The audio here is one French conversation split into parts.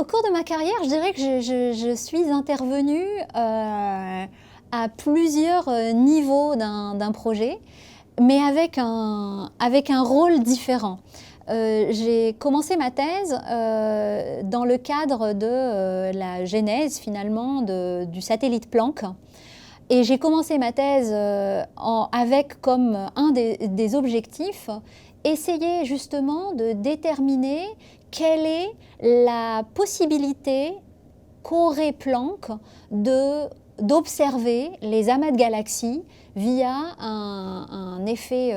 cours de ma carrière, je dirais que je suis intervenue à plusieurs niveaux d'un projet, mais avec un rôle différent. J'ai commencé ma thèse dans le cadre de la genèse finalement du satellite Planck. Et j'ai commencé ma thèse avec comme un des objectifs essayer justement de déterminer quelle est la possibilité qu'aurait Planck d'observer les amas de galaxies via un effet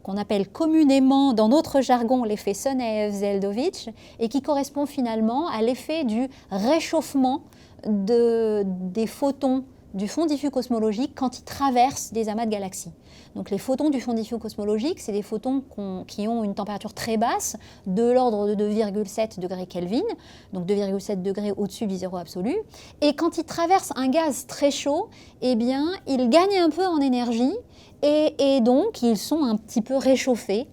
qu'on appelle communément dans notre jargon l'effet Sonaev-Zeldovich et qui correspond finalement à l'effet du réchauffement des photons du fond diffus cosmologique quand ils traversent des amas de galaxies. Donc les photons du fond diffus cosmologique, c'est des photons qui ont une température très basse, de l'ordre de 2,7 degrés Kelvin, donc 2,7 degrés au-dessus du zéro absolu. Et quand ils traversent un gaz très chaud, eh bien, ils gagnent un peu en énergie et donc ils sont un petit peu réchauffés.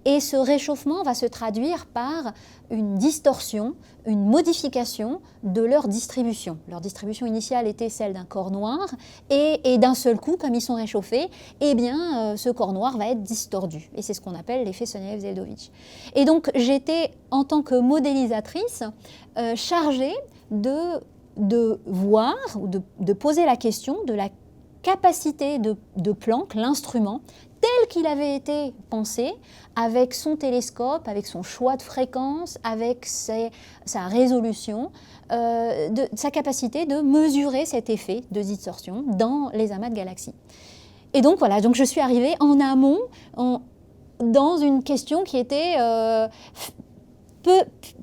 Et ce réchauffement va se traduire par une distorsion, une modification de leur distribution. Leur distribution initiale était celle d'un corps noir et d'un seul coup, comme ils sont réchauffés, eh bien, ce corps noir va être distordu. Et c'est ce qu'on appelle l'effet Sonaev-Zeldovich. Et donc, j'étais, en tant que modélisatrice, chargée de voir ou de poser la question de la capacité de Planck, l'instrument, tel qu'il avait été pensé, avec son télescope, avec son choix de fréquence, avec sa résolution, sa capacité de mesurer cet effet de distorsion dans les amas de galaxies. Et donc voilà, donc je suis arrivée en amont dans une question qui était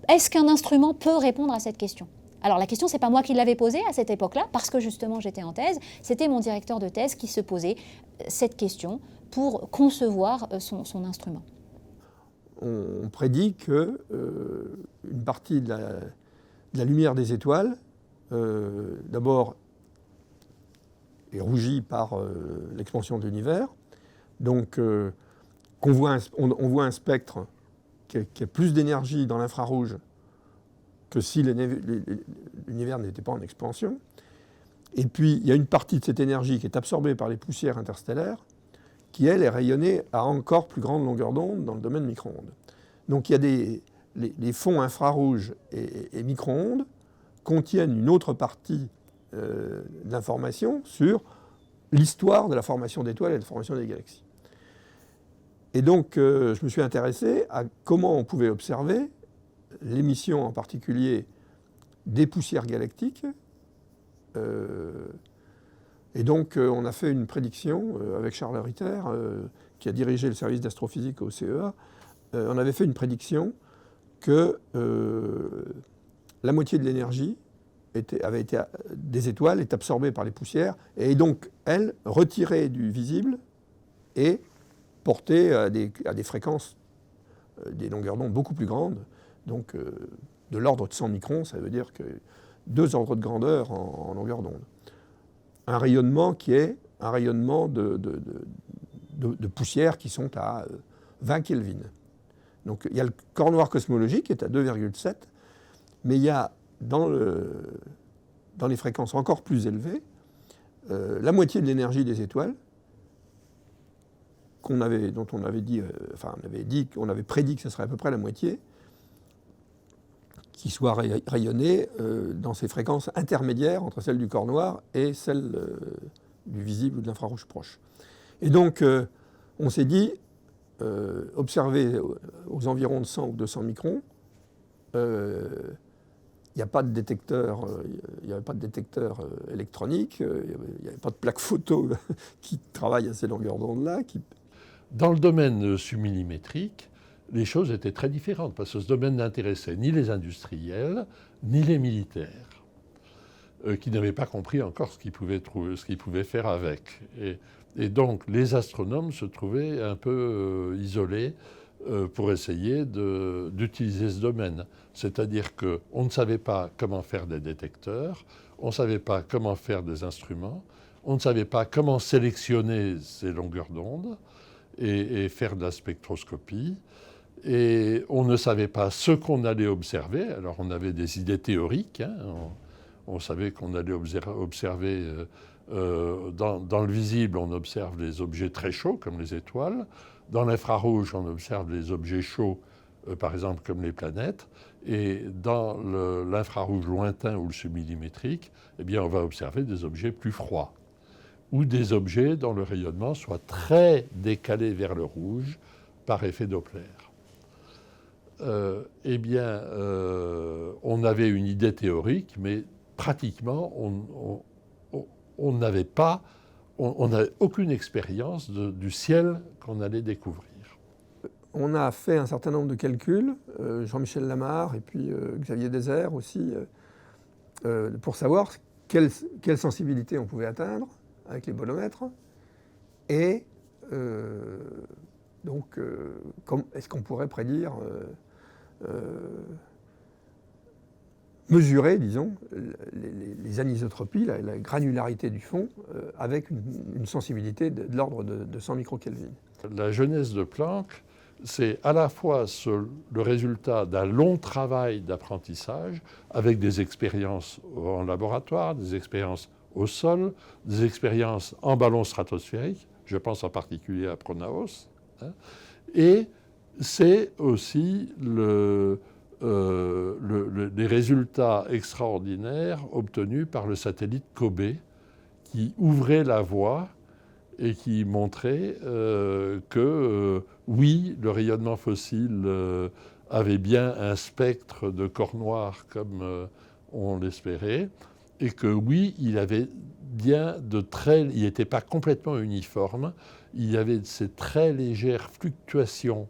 est-ce qu'un instrument peut répondre à cette question ? Alors la question, ce n'est pas moi qui l'avais posée à cette époque-là, parce que justement j'étais en thèse, c'était mon directeur de thèse qui se posait cette question pour concevoir son instrument. On prédit qu'une partie de la lumière des étoiles, d'abord, est rougie par l'expansion de l'univers. Donc, on voit un spectre qui a plus d'énergie dans l'infrarouge que si l'univers n'était pas en expansion. Et puis, il y a une partie de cette énergie qui est absorbée par les poussières interstellaires, qui, elle, est rayonnée à encore plus grande longueur d'onde dans le domaine micro-ondes. Donc, il y a les fonds infrarouges et micro-ondes contiennent une autre partie d'informations sur l'histoire de la formation d'étoiles et de la formation des galaxies. Et donc, je me suis intéressé à comment on pouvait observer l'émission en particulier des poussières galactiques. Et donc, on a fait une prédiction avec Charles Ritter, qui a dirigé le service d'astrophysique au CEA. On avait fait une prédiction que la moitié de l'énergie des étoiles est absorbée par les poussières et donc, elle, retirée du visible et portée à des fréquences, des longueurs d'onde beaucoup plus grandes. Donc, de l'ordre de 100 microns, ça veut dire que 2 ordres de grandeur en longueur d'onde. Un rayonnement qui est un rayonnement de poussières qui sont à 20 Kelvin. Donc, il y a le corps noir cosmologique qui est à 2,7, mais il y a dans les fréquences encore plus élevées, la moitié de l'énergie des étoiles, on avait prédit que ce serait à peu près la moitié, qui soit rayonnée dans ces fréquences intermédiaires entre celles du corps noir et celles du visible ou de l'infrarouge proche. Et donc, on s'est dit, observer aux environs de 100 ou 200 microns, il n'y a pas de détecteur, il n'y avait pas de détecteur électronique, il n'y avait pas de plaque photo qui travaille à ces longueurs d'onde-là. Dans le domaine submillimétrique, les choses étaient très différentes, parce que ce domaine n'intéressait ni les industriels, ni les militaires, qui n'avaient pas compris encore ce qu'ils pouvaient faire avec. Et donc, les astronomes se trouvaient un peu isolés pour essayer d'utiliser ce domaine. C'est-à-dire qu'on ne savait pas comment faire des détecteurs, on ne savait pas comment faire des instruments, on ne savait pas comment sélectionner ces longueurs d'onde et faire de la spectroscopie. Et on ne savait pas ce qu'on allait observer. Alors on avait des idées théoriques. Hein. On savait qu'on allait observer dans le visible, on observe les objets très chauds comme les étoiles. Dans l'infrarouge, on observe les objets chauds, par exemple comme les planètes. Et dans l'infrarouge lointain ou le submillimétrique, eh bien, on va observer des objets plus froids ou des objets dont le rayonnement soit très décalé vers le rouge par effet Doppler. Eh bien, on avait une idée théorique, mais pratiquement, on n'avait aucune expérience du ciel qu'on allait découvrir. On a fait un certain nombre de calculs, Jean-Michel Lamarre et puis Xavier Désert aussi, pour savoir quelle sensibilité on pouvait atteindre avec les bolomètres. Et donc, est-ce qu'on pourrait prédire, mesurer, disons, les anisotropies, la granularité du fond, avec une sensibilité de l'ordre de 100 microkelvin. La genèse de Planck, c'est à la fois le résultat d'un long travail d'apprentissage avec des expériences en laboratoire, des expériences au sol, des expériences en ballon stratosphérique, je pense en particulier à Pronaos, hein, et c'est aussi les résultats extraordinaires obtenus par le satellite COBE qui ouvrait la voie et qui montrait que, oui, le rayonnement fossile avait bien un spectre de corps noir comme on l'espérait, et que, oui, il avait bien il n'était pas complètement uniforme, il y avait ces très légères fluctuations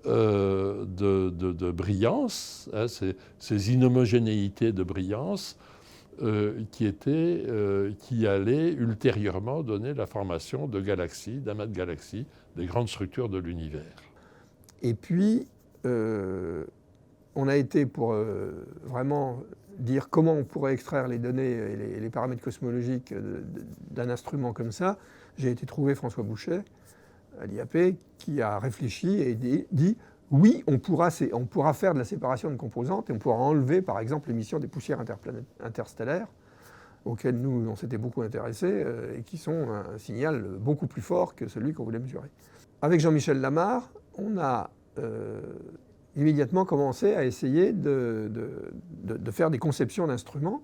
de brillance, hein, ces inhomogénéités de brillance, qui allaient ultérieurement donner la formation de galaxies, d'amas de galaxies, des grandes structures de l'univers. Et puis, on a été pour vraiment dire comment on pourrait extraire les données et les paramètres cosmologiques d'un instrument comme ça. J'ai été trouver François Bouchet à l'IAP qui a réfléchi et dit oui, on pourra faire de la séparation de composantes et on pourra enlever, par exemple, l'émission des poussières interstellaires, auxquelles nous, on s'était beaucoup intéressés, et qui sont un signal beaucoup plus fort que celui qu'on voulait mesurer. Avec Jean-Michel Lamarre, on a immédiatement commencé à essayer de faire des conceptions d'instruments,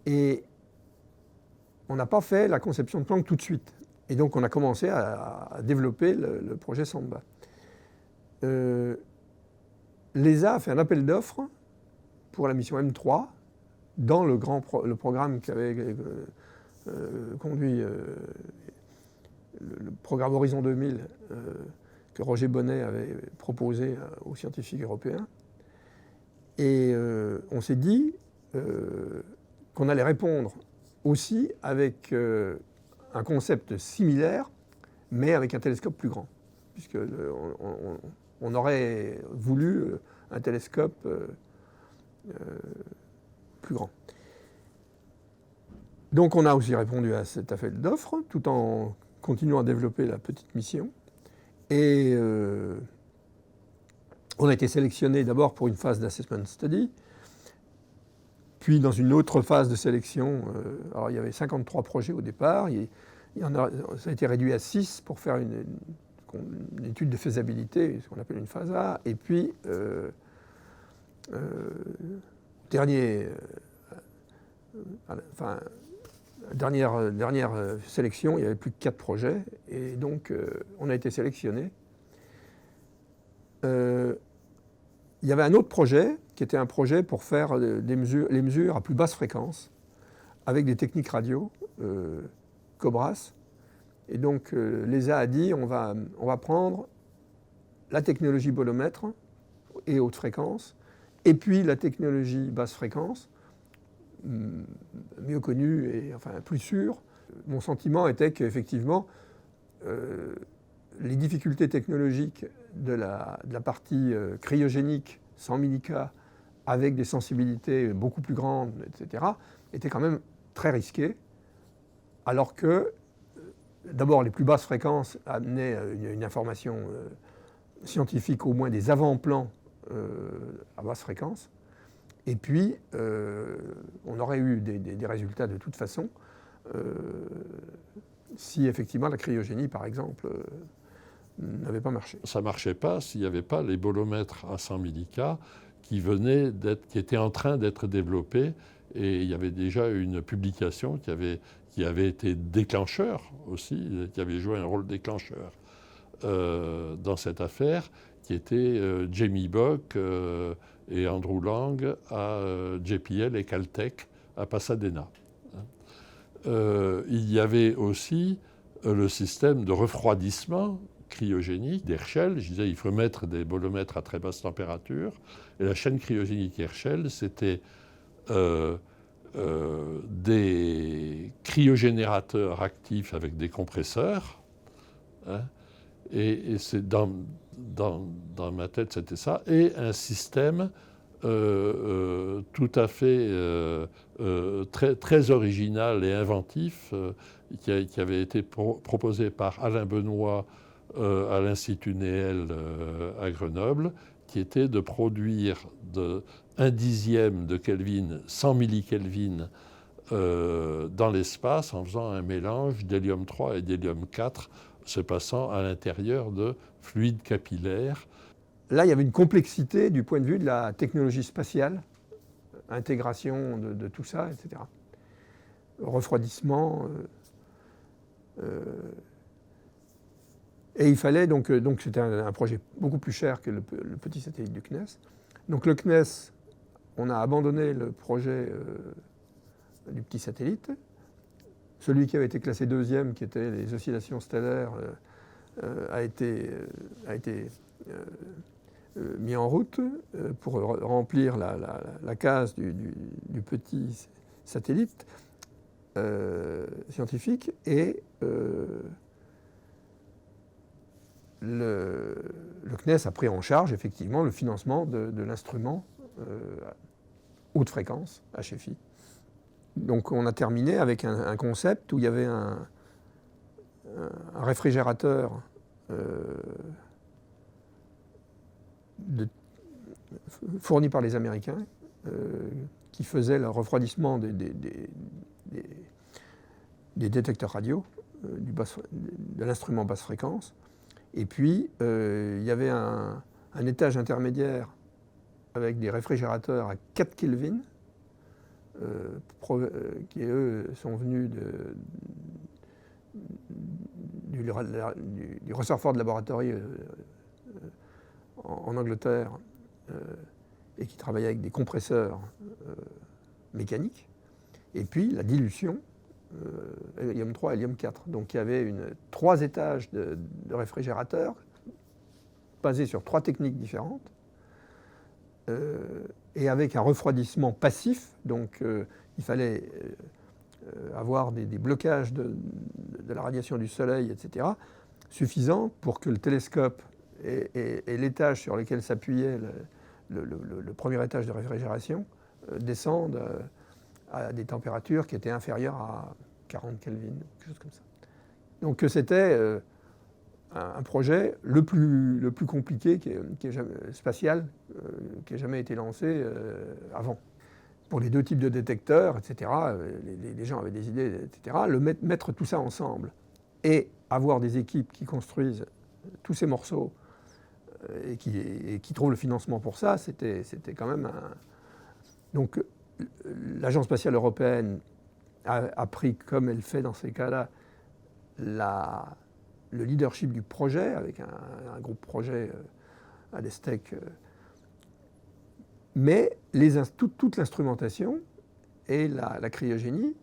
et on n'a pas fait la conception de Planck tout de suite. Et donc, on a commencé à développer le projet Samba. L'ESA a fait un appel d'offres pour la mission M3 dans le programme qu'avait conduit le programme Horizon 2000 que Roger Bonnet avait proposé aux scientifiques européens. Et on s'est dit qu'on allait répondre aussi avec un concept similaire, mais avec un télescope plus grand, puisque on aurait voulu un télescope plus grand. Donc on a aussi répondu à cet appel d'offres, tout en continuant à développer la petite mission. Et on a été sélectionné d'abord pour une phase d'assessment study, puis dans une autre phase de sélection. Alors il y avait 53 projets au départ, ça a été réduit à 6 pour faire une étude de faisabilité, ce qu'on appelle une phase A, et puis dernière sélection, il n'y avait plus que 4 projets, et donc on a été sélectionné. Il y avait un autre projet qui était un projet pour faire les mesures à plus basse fréquence avec des techniques radio, COBRAS. Et donc l'ESA a dit on va prendre la technologie bolomètre et haute fréquence, et puis la technologie basse fréquence, mieux connue et enfin plus sûre. Mon sentiment était qu'effectivement, les difficultés technologiques de la partie cryogénique sans minica, avec des sensibilités beaucoup plus grandes, etc., étaient quand même très risquées, alors que d'abord les plus basses fréquences amenaient une information scientifiques, au moins des avant-plans à basse fréquence. Et puis, on aurait eu des résultats de toute façon si effectivement la cryogénie, par exemple, n'avait pas marché. Ça ne marchait pas s'il n'y avait pas les bolomètres à 100 millK qui étaient en train d'être développés. Et il y avait déjà une publication qui avait été déclencheur aussi, qui avait joué un rôle déclencheur dans cette affaire, qui était Jamie Bock et Andrew Lang à JPL et Caltech à Pasadena. Il y avait aussi le système de refroidissement cryogénique d'Herschel. Je disais il faut mettre des bolomètres à très basse température. Et la chaîne cryogénique Herschel, c'était des cryogénérateurs actifs avec des compresseurs. Hein, et c'est dans ma tête, c'était ça. Et un système tout à fait très original et inventif qui avait été proposé par Alain Benoît à l'Institut Néel à Grenoble, qui était de produire un dixième de Kelvin, 100 millikelvin dans l'espace en faisant un mélange d'hélium 3 et d'hélium 4 se passant à l'intérieur de fluides capillaires. Là, il y avait une complexité du point de vue de la technologie spatiale, intégration de tout ça, etc. Refroidissement. Et il fallait donc c'était un projet beaucoup plus cher que le petit satellite du CNES. Donc le CNES, on a abandonné le projet du petit satellite. Celui qui avait été classé deuxième, qui était les oscillations stellaires, a été mis en route pour remplir la case du petit satellite scientifique. Et le CNES a pris en charge effectivement le financement de l'instrument haute fréquence, HFI. Donc on a terminé avec un concept où il y avait un réfrigérateur fourni par les Américains qui faisait le refroidissement des détecteurs radio, de l'instrument basse fréquence. Et puis il y avait un étage intermédiaire avec des réfrigérateurs à 4 Kelvin qui eux sont venus du Rutherford Laboratory en Angleterre et qui travaillaient avec des compresseurs mécaniques. Et puis la dilution, hélium 3 et hélium 4. Donc il y avait 3 étages de réfrigérateurs basés sur 3 techniques différentes. Et avec un refroidissement passif, donc il fallait avoir des blocages de la radiation du soleil, etc., suffisants pour que le télescope et l'étage sur lequel s'appuyait le premier étage de réfrigération descendent à des températures qui étaient inférieures à 40 Kelvin, quelque chose comme ça. Donc c'était un projet le plus compliqué spatial qui ait jamais été lancé avant. Pour les 2 types de détecteurs, etc., les gens avaient des idées, etc. Mettre tout ça ensemble et avoir des équipes qui construisent tous ces morceaux et qui trouvent le financement pour ça, c'était quand même un... Donc l'Agence spatiale européenne a pris, comme elle fait dans ces cas-là, le leadership du projet, avec un groupe projet à des steaks. Mais toute l'instrumentation et la cryogénie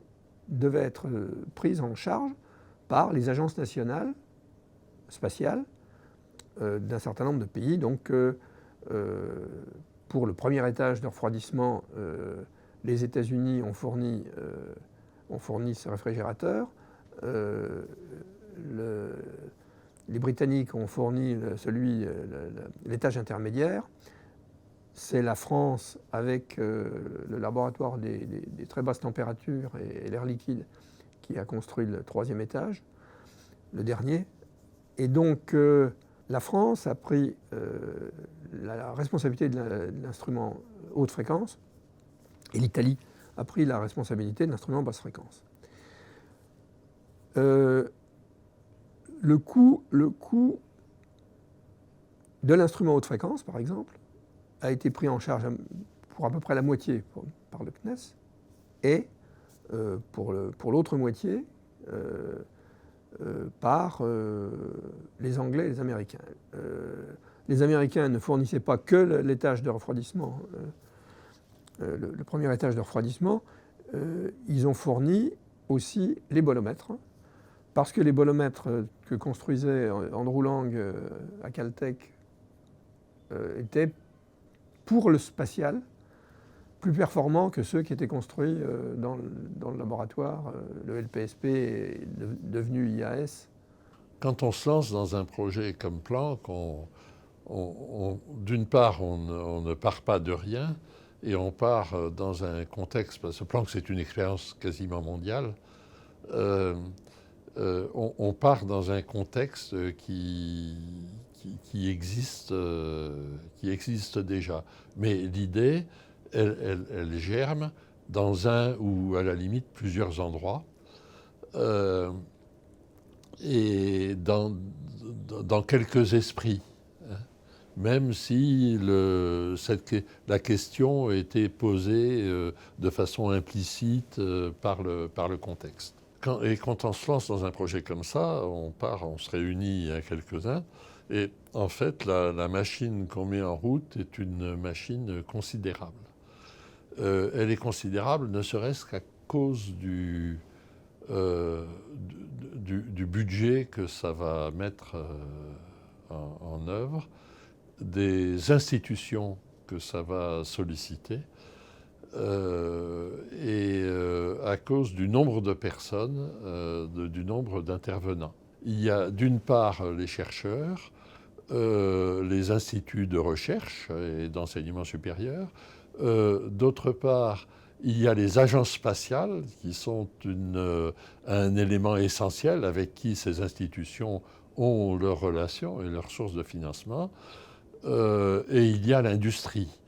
devaient être prises en charge par les agences nationales spatiales d'un certain nombre de pays. Donc, pour le premier étage de refroidissement, les États-Unis ont fourni ce réfrigérateur. Les Britanniques ont fourni l'étage intermédiaire. C'est la France, avec le laboratoire des très basses températures et l'air liquide, qui a construit le 3e étage, le dernier. Et donc, la France a pris la responsabilité de l'instrument haute fréquence et l'Italie a pris la responsabilité de l'instrument basse fréquence. Le coût de l'instrument haute fréquence, par exemple, a été pris en charge pour à peu près la moitié par le CNES et pour l'autre moitié par les Anglais et les Américains. Les Américains ne fournissaient pas que l'étage de refroidissement, le premier étage de refroidissement, ils ont fourni aussi les bolomètres, parce que les bolomètres que construisait Andrew Lang à Caltech étaient, pour le spatial, plus performants que ceux qui étaient construits dans le laboratoire. Le LPSP est devenu IAS. Quand on se lance dans un projet comme Planck, d'une part, on ne part pas de rien, et on part dans un contexte, parce que Planck c'est une expérience quasiment mondiale, on part dans un contexte qui existe déjà. Mais l'idée, elle germe dans un ou à la limite plusieurs endroits. Et dans quelques esprits, hein, même si la question a été posée de façon implicite par le contexte. Quand on se lance dans un projet comme ça, on se réunit à quelques-uns, et en fait, la machine qu'on met en route est une machine considérable. Elle est considérable ne serait-ce qu'à cause du budget que ça va mettre en œuvre, des institutions que ça va solliciter, et à cause du nombre de personnes, du nombre d'intervenants. Il y a d'une part les chercheurs, les instituts de recherche et d'enseignement supérieur, d'autre part il y a les agences spatiales qui sont un élément essentiel avec qui ces institutions ont leurs relations et leurs sources de financement. Et il y a l'industrie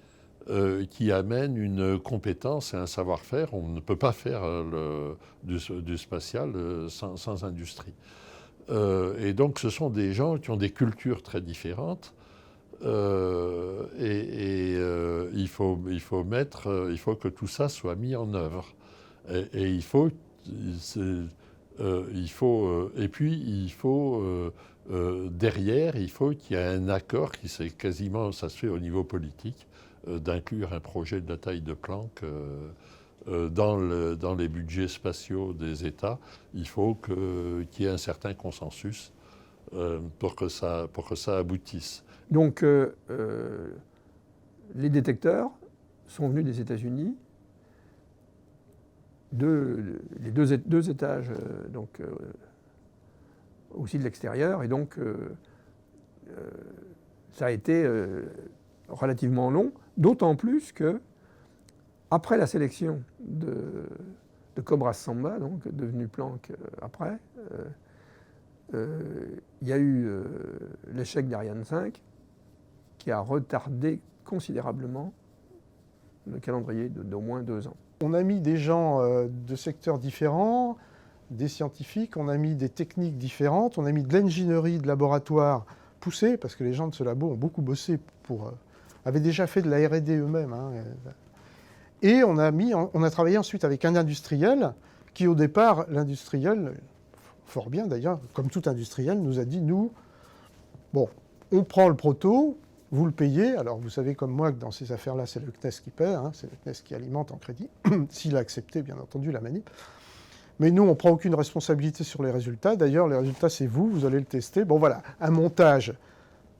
qui amène une compétence et un savoir-faire. On ne peut pas faire du spatial sans industrie. Et donc ce sont des gens qui ont des cultures très différentes. Il faut que tout ça soit mis en œuvre. Et puis derrière, il faut qu'il y ait un accord ça se fait au niveau politique, d'inclure un projet de la taille de Planck dans les budgets spatiaux des États. Il faut qu'il y ait un certain consensus pour que ça aboutisse. Donc, les détecteurs sont venus des États-Unis, les deux étages aussi de l'extérieur, et donc ça a été relativement long, d'autant plus que après la sélection de Cobras Samba, donc devenu Planck après, il y a eu l'échec d'Ariane 5 qui a retardé considérablement le calendrier d'au moins 2 ans. On a mis des gens de secteurs différents, des scientifiques, on a mis des techniques différentes, on a mis de l'ingénierie de laboratoire poussée, parce que les gens de ce labo ont beaucoup bossé avaient déjà fait de la R&D eux-mêmes. Hein. Et on a travaillé ensuite avec un industriel qui, au départ, l'industriel, fort bien d'ailleurs, comme tout industriel, nous a dit, nous, bon, on prend le proto, vous le payez. Alors vous savez comme moi que dans ces affaires-là, c'est le CNES qui paie, hein, c'est le CNES qui alimente en crédit, s'il a accepté, bien entendu, la manip. Mais nous, on ne prend aucune responsabilité sur les résultats. D'ailleurs, les résultats, c'est vous allez le tester. Bon voilà, un montage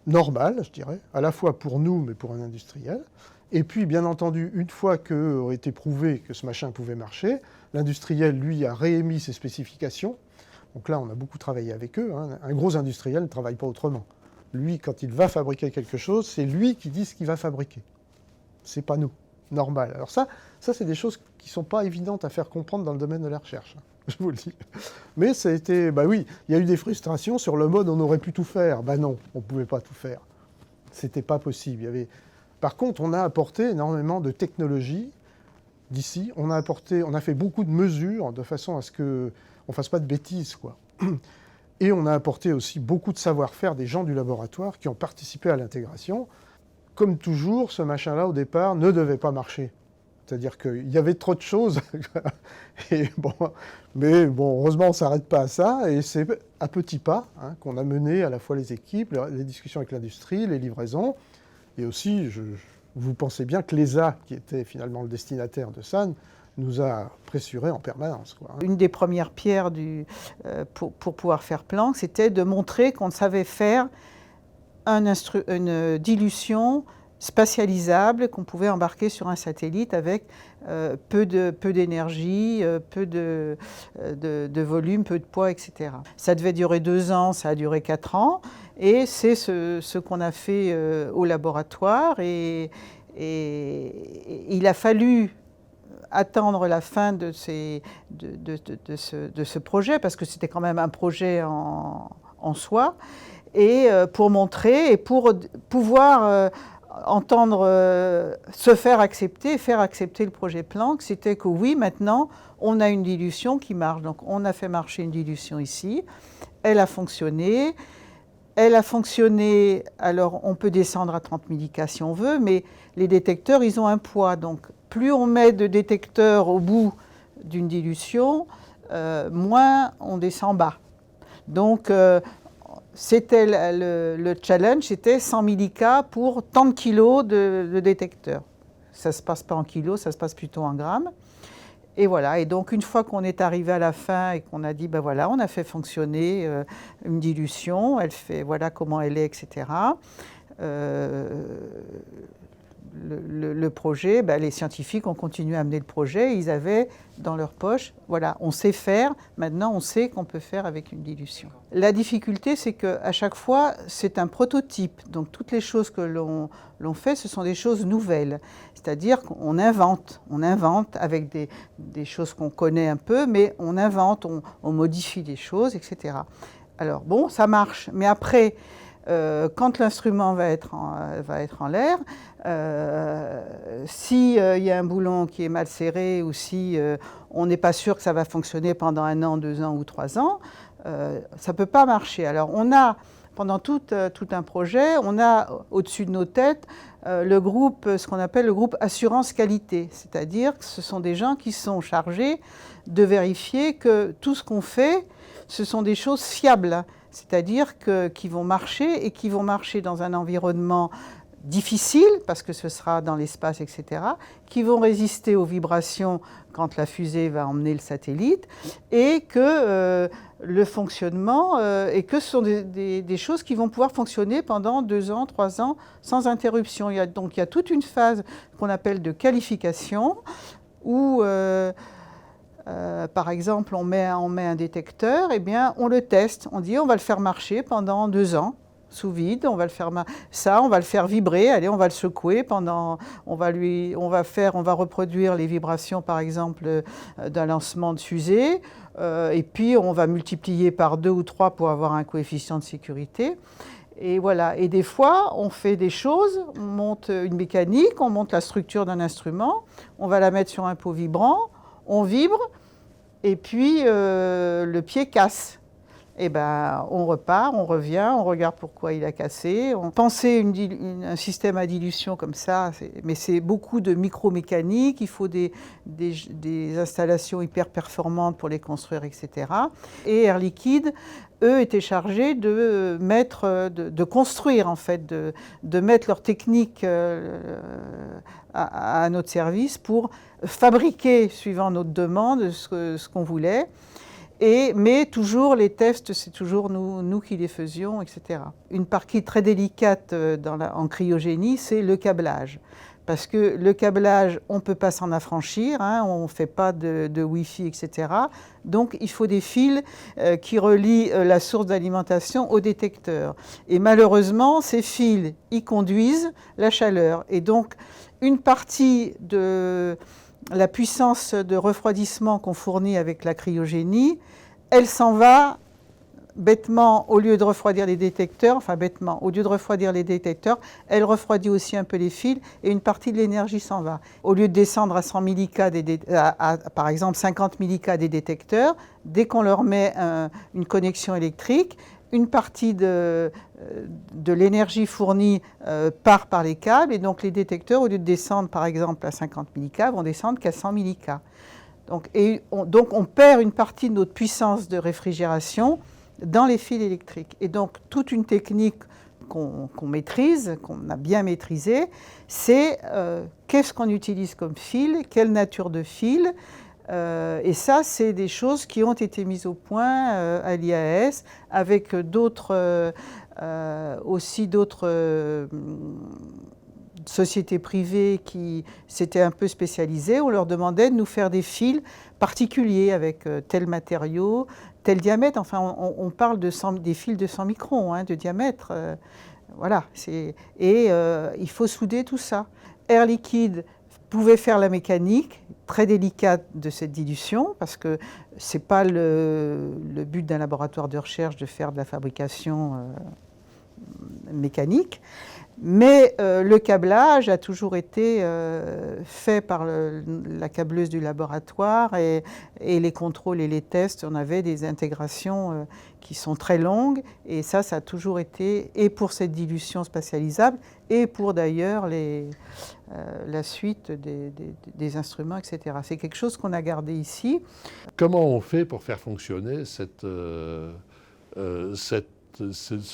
normal, je dirais, à la fois pour nous, mais pour un industriel. Et puis, bien entendu, une fois qu'aurait été prouvé que ce machin pouvait marcher, l'industriel, lui, a réémis ses spécifications. Donc là, on a beaucoup travaillé avec eux. Hein. Un gros industriel ne travaille pas autrement. Lui, quand il va fabriquer quelque chose, c'est lui qui dit ce qu'il va fabriquer. C'est pas nous. Normal. Alors ça c'est des choses qui ne sont pas évidentes à faire comprendre dans le domaine de la recherche. je vous le dis. Mais ça a été, oui, il y a eu des frustrations sur le mode on aurait pu tout faire. Non, on ne pouvait pas tout faire. C'était pas possible. Par contre, on a apporté énormément de technologie d'ici. On a fait beaucoup de mesures de façon à ce qu'on ne fasse pas de bêtises, quoi. Et on a apporté aussi beaucoup de savoir-faire des gens du laboratoire qui ont participé à l'intégration. Comme toujours, ce machin-là, au départ, ne devait pas marcher. C'est-à-dire qu'il y avait trop de choses. Mais heureusement, on ne s'arrête pas à ça. Et c'est à petits pas qu'on a mené à la fois les équipes, les discussions avec l'industrie, les livraisons. Et aussi, vous pensez bien que l'ESA, qui était finalement le destinataire de SAN, nous a pressurés en permanence, quoi. Une des premières pierres pour pouvoir faire Planck, c'était de montrer qu'on savait faire une dilution spatialisable qu'on pouvait embarquer sur un satellite avec peu d'énergie, peu de volume, peu de poids, etc. Ça devait durer 2 ans, ça a duré 4 ans, et c'est ce qu'on a fait au laboratoire, et il a fallu attendre la fin de ce projet, parce que c'était quand même un projet en soi, et pour montrer et pour pouvoir faire accepter le projet Planck, c'était que oui, maintenant, on a une dilution qui marche. Donc on a fait marcher une dilution ici, elle a fonctionné. Alors on peut descendre à 30 millicas si on veut, mais les détecteurs, ils ont un poids. Donc plus on met de détecteurs au bout d'une dilution, moins on descend bas. Donc c'était le challenge, c'était 100 millicas pour tant de kilos de détecteurs. Ça ne se passe pas en kilos, ça se passe plutôt en grammes. Et voilà, et donc une fois qu'on est arrivé à la fin et qu'on a dit, voilà, on a fait fonctionner une dilution, elle fait, voilà comment elle est, etc. Le projet, les scientifiques ont continué à mener le projet, ils avaient dans leur poche, voilà, on sait faire, maintenant on sait qu'on peut faire avec une dilution. La difficulté, c'est qu'à chaque fois, c'est un prototype, donc toutes les choses que l'on fait, ce sont des choses nouvelles, c'est-à-dire qu'on invente avec des choses qu'on connaît un peu, mais on invente, on modifie les choses, etc. Alors bon, ça marche, mais après, quand l'instrument va être en l'air, s'il y a un boulon qui est mal serré ou si on n'est pas sûr que ça va fonctionner pendant 1 an, 2 ans ou 3 ans, ça ne peut pas marcher. Alors on a, pendant tout un projet, on a au-dessus de nos têtes le groupe, ce qu'on appelle le groupe assurance qualité, c'est-à-dire que ce sont des gens qui sont chargés de vérifier que tout ce qu'on fait, ce sont des choses fiables. C'est-à-dire qui vont marcher et qui vont marcher dans un environnement difficile, parce que ce sera dans l'espace, etc., qui vont résister aux vibrations quand la fusée va emmener le satellite, et que le fonctionnement, et que ce sont des choses qui vont pouvoir fonctionner pendant 2 ans, 3 ans, sans interruption. Donc il y a toute une phase qu'on appelle de qualification, où par exemple, on met un détecteur, eh bien, on le teste. On dit on va le faire marcher pendant 2 ans, sous vide. On va le faire vibrer. Allez, on va le secouer pendant. On va reproduire les vibrations, par exemple, d'un lancement de fusée. Et puis, on va multiplier par 2 ou 3 pour avoir un coefficient de sécurité. Et voilà. Et des fois, on fait des choses. On monte une mécanique, on monte la structure d'un instrument. On va la mettre sur un pot vibrant. On vibre, et puis le pied casse. Et on repart, on revient, on regarde pourquoi il a cassé. Penser un système à dilution comme ça, mais c'est beaucoup de micromécanique, il faut des installations hyper performantes pour les construire, etc. Et Air Liquide, eux, étaient chargés de construire, en fait, de mettre leur technique à notre service pour fabriquer, suivant notre demande, ce qu'on voulait. Mais toujours, les tests, c'est toujours nous qui les faisions, etc. Une partie très délicate en cryogénie, c'est le câblage. Parce que le câblage, on ne peut pas s'en affranchir, on ne fait pas de Wi-Fi, etc. Donc il faut des fils qui relient la source d'alimentation au détecteur. Et malheureusement, ces fils, ils conduisent la chaleur. Et donc une partie de la puissance de refroidissement qu'on fournit avec la cryogénie, elle s'en va bêtement, au lieu de refroidir les détecteurs, au lieu de refroidir les détecteurs, elle refroidit aussi un peu les fils et une partie de l'énergie s'en va. Au lieu de descendre à 100 milliK, par exemple 50 milliK des détecteurs, dès qu'on leur met une connexion électrique, une partie de l'énergie fournie part par les câbles, et donc les détecteurs, au lieu de descendre par exemple à 50 milliK, vont descendre qu'à 100 milliK. Donc on perd une partie de notre puissance de réfrigération dans les fils électriques. Et donc, toute une technique qu'on maîtrise, qu'on a bien maîtrisée, c'est qu'est-ce qu'on utilise comme fil, quelle nature de fil. Et ça, c'est des choses qui ont été mises au point à l'IAS, avec aussi d'autres sociétés privées qui s'étaient un peu spécialisées. On leur demandait de nous faire des fils particuliers avec tel matériau, tel diamètre. Enfin, on parle des fils de 100 microns de diamètre. Voilà. Il faut souder tout ça. Air Liquide pouvait faire la mécanique très délicate de cette dilution, parce que ce n'est pas le but d'un laboratoire de recherche de faire de la fabrication mécanique. Mais le câblage a toujours été fait par la câbleuse du laboratoire, et les contrôles et les tests, on avait des intégrations qui sont très longues, et ça a toujours été, et pour cette dilution spatialisable, et pour d'ailleurs la suite des instruments, etc. C'est quelque chose qu'on a gardé ici. Comment on fait pour faire fonctionner ce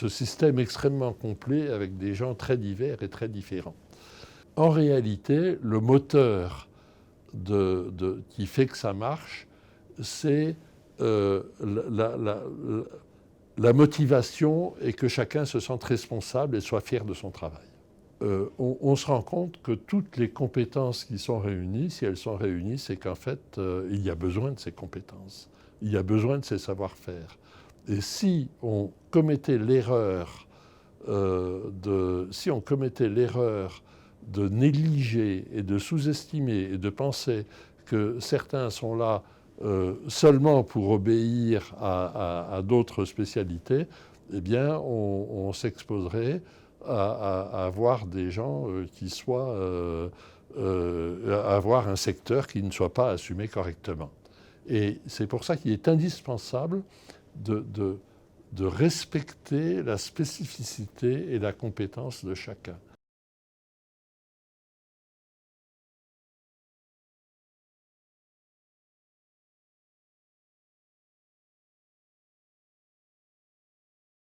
système extrêmement complet avec des gens très divers et très différents? En réalité, le moteur qui fait que ça marche, c'est la motivation, et que chacun se sente responsable et soit fier de son travail. On se rend compte que toutes les compétences qui sont réunies, si elles sont réunies, c'est qu'en fait, il y a besoin de ces compétences, il y a besoin de ces savoir-faire. Et si on commettait l'erreur de négliger et de sous-estimer et de penser que certains sont là seulement pour obéir à d'autres spécialités, eh bien, on s'exposerait à avoir des gens qui soient... à avoir un secteur qui ne soit pas assumé correctement. Et c'est pour ça qu'il est indispensable de respecter la spécificité et la compétence de chacun.